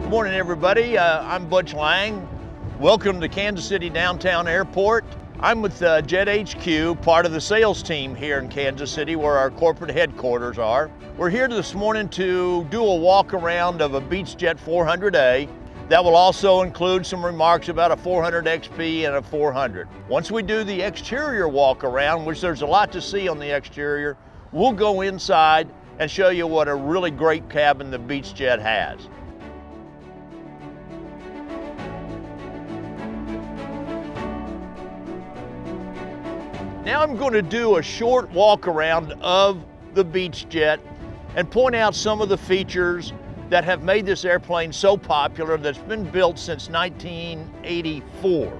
Good morning, everybody. I'm Butch Lang. Welcome to Kansas City Downtown Airport. I'm with JetHQ, part of the sales team here in Kansas City, where our corporate headquarters are. We're here this morning to do a walk around of a Beechjet 400A. That will also include some remarks about a 400 XP and a 400. Once we do the exterior walk around, which there's a lot to see on the exterior, we'll go inside and show you what a really great cabin the Beechjet has. Now I'm going to do a short walk around of the Beechjet and point out some of the features that have made this airplane so popular that's been built since 1984.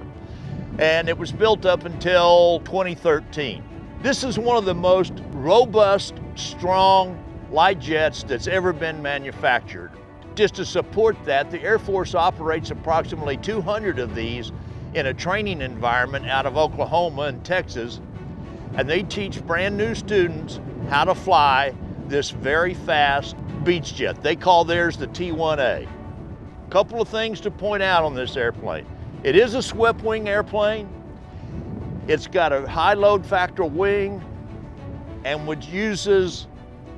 And it was built up until 2013. This is one of the most robust, strong light jets that's ever been manufactured. Just to support that, the Air Force operates approximately 200 of these in a training environment out of Oklahoma and Texas, and they teach brand new students how to fly this very fast Beechjet. They call theirs the T1A. A couple of things to point out on this airplane. It is a swept wing airplane. It's got a high load factor wing and which uses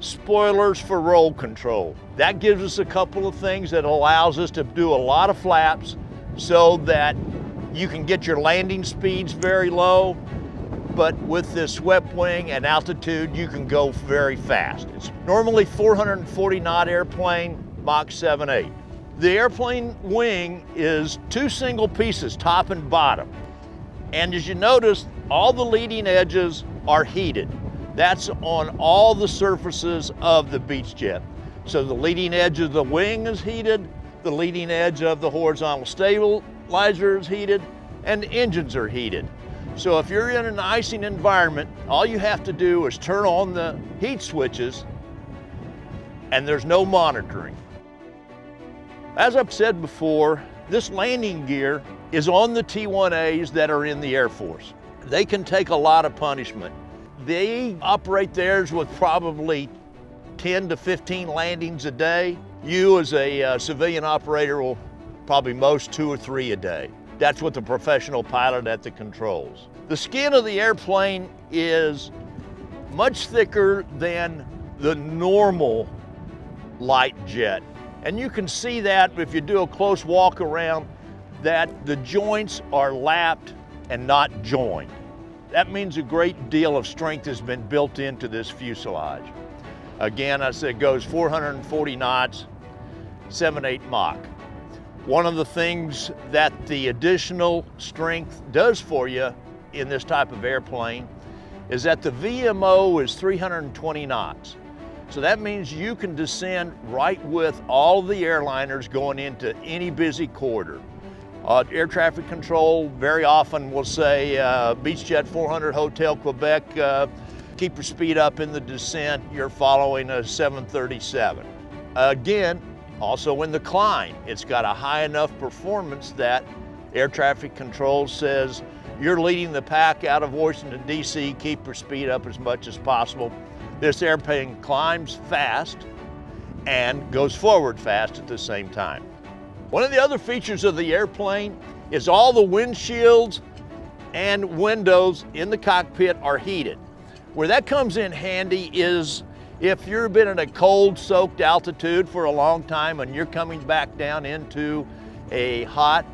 spoilers for roll control. That gives us a couple of things that allows us to do a lot of flaps so that you can get your landing speeds very low, but with this swept wing and altitude, you can go very fast. It's normally 440 knot airplane, Mach 7.8. The airplane wing is two single pieces, top and bottom. And as you notice, all the leading edges are heated. That's on all the surfaces of the Beechjet. So the leading edge of the wing is heated, the leading edge of the horizontal stabilizer is heated, and the engines are heated. So if you're in an icing environment, all you have to do is turn on the heat switches and there's no monitoring. As I've said before, this landing gear is on the T1As that are in the Air Force. They can take a lot of punishment. They operate theirs with probably 10 to 15 landings a day. You as a civilian operator will probably most 2 or 3 a day. That's with the professional pilot at the controls. The skin of the airplane is much thicker than the normal light jet. And you can see that if you do a close walk around, that the joints are lapped and not joined. That means a great deal of strength has been built into this fuselage. Again, I said it goes 440 knots, 7.8 Mach. One of the things that the additional strength does for you in this type of airplane is that the VMO is 320 knots. So that means you can descend right with all of the airliners going into any busy corridor. Air traffic control very often will say, Beechjet 400 Hotel Quebec, keep your speed up in the descent, you're following a 737. Again, also in the climb, it's got a high enough performance that air traffic control says, you're leading the pack out of Washington, D.C., keep your speed up as much as possible. This airplane climbs fast and goes forward fast at the same time. One of the other features of the airplane is all the windshields and windows in the cockpit are heated. Where that comes in handy is if you've been at a cold soaked altitude for a long time and you're coming back down into a hot,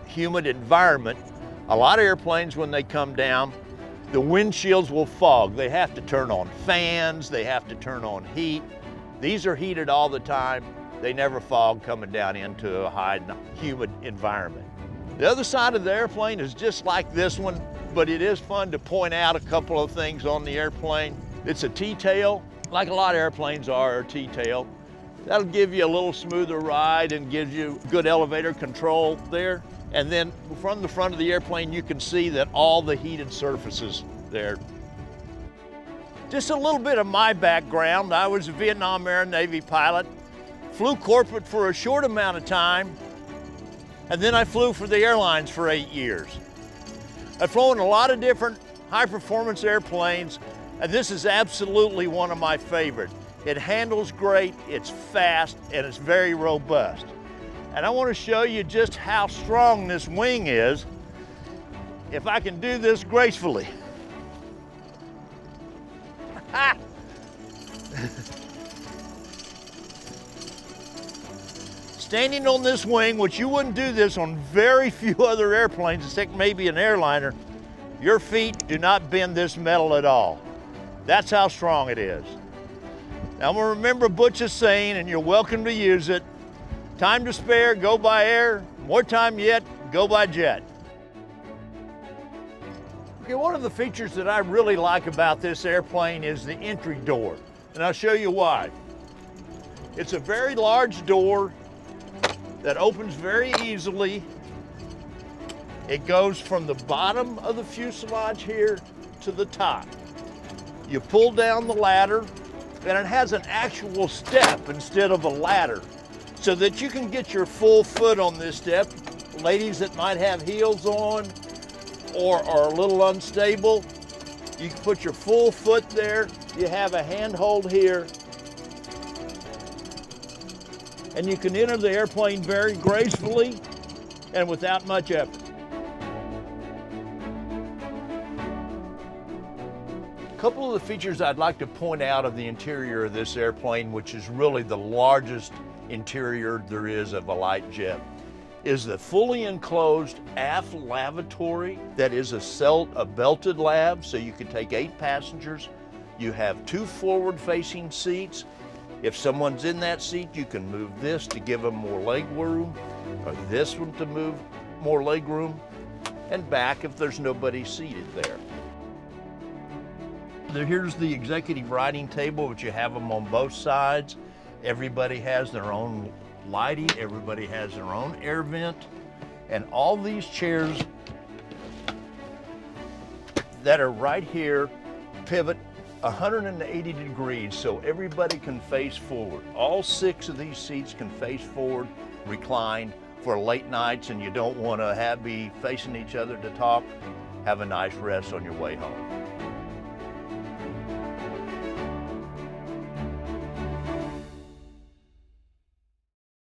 humid environment, a lot of airplanes when they come down, the windshields will fog. They have to turn on fans, they have to turn on heat. These are heated all the time. They never fog coming down into a high, humid environment. The other side of the airplane is just like this one, but it is fun to point out a couple of things on the airplane. It's a T-tail, like a lot of airplanes are a T-tail. That'll give you a little smoother ride and gives you good elevator control there. And then from the front of the airplane, you can see that all the heated surfaces there. Just a little bit of my background. I was a Vietnam-era Navy pilot. Flew corporate for a short amount of time, and then I flew for the airlines for 8 years. I've flown a lot of different high-performance airplanes, and this is absolutely one of my favorite. It handles great, it's fast, and it's very robust. And I want to show you just how strong this wing is if I can do this gracefully. Standing on this wing, which you wouldn't do this on very few other airplanes, except maybe an airliner, your feet do not bend this metal at all. That's how strong it is. Now remember Butch's saying, and you're welcome to use it, time to spare, go by air. More time yet, go by jet. Okay, one of the features that I really like about this airplane is the entry door, and I'll show you why. It's a very large door that opens very easily. It goes from the bottom of the fuselage here to the top. You pull down the ladder, and it has an actual step instead of a ladder, so that you can get your full foot on this step. Ladies that might have heels on or are a little unstable, you can put your full foot there. You have a handhold here, and you can enter the airplane very gracefully and without much effort. A couple of the features I'd like to point out of the interior of this airplane, which is really the largest interior there is of a light jet, is the fully enclosed aft lavatory that is a belted lav, so you can take 8 passengers. You have 2 forward-facing seats. If someone's in that seat, you can move this to give them more leg room, or this one to move more leg room, and back if there's nobody seated there. Here's the executive writing table, which you have them on both sides. Everybody has their own lighting, everybody has their own air vent, and all these chairs that are right here pivot 180 degrees so everybody can face forward. All 6 of these seats can face forward, reclined for late nights, and you don't want to be facing each other to talk. Have a nice rest on your way home.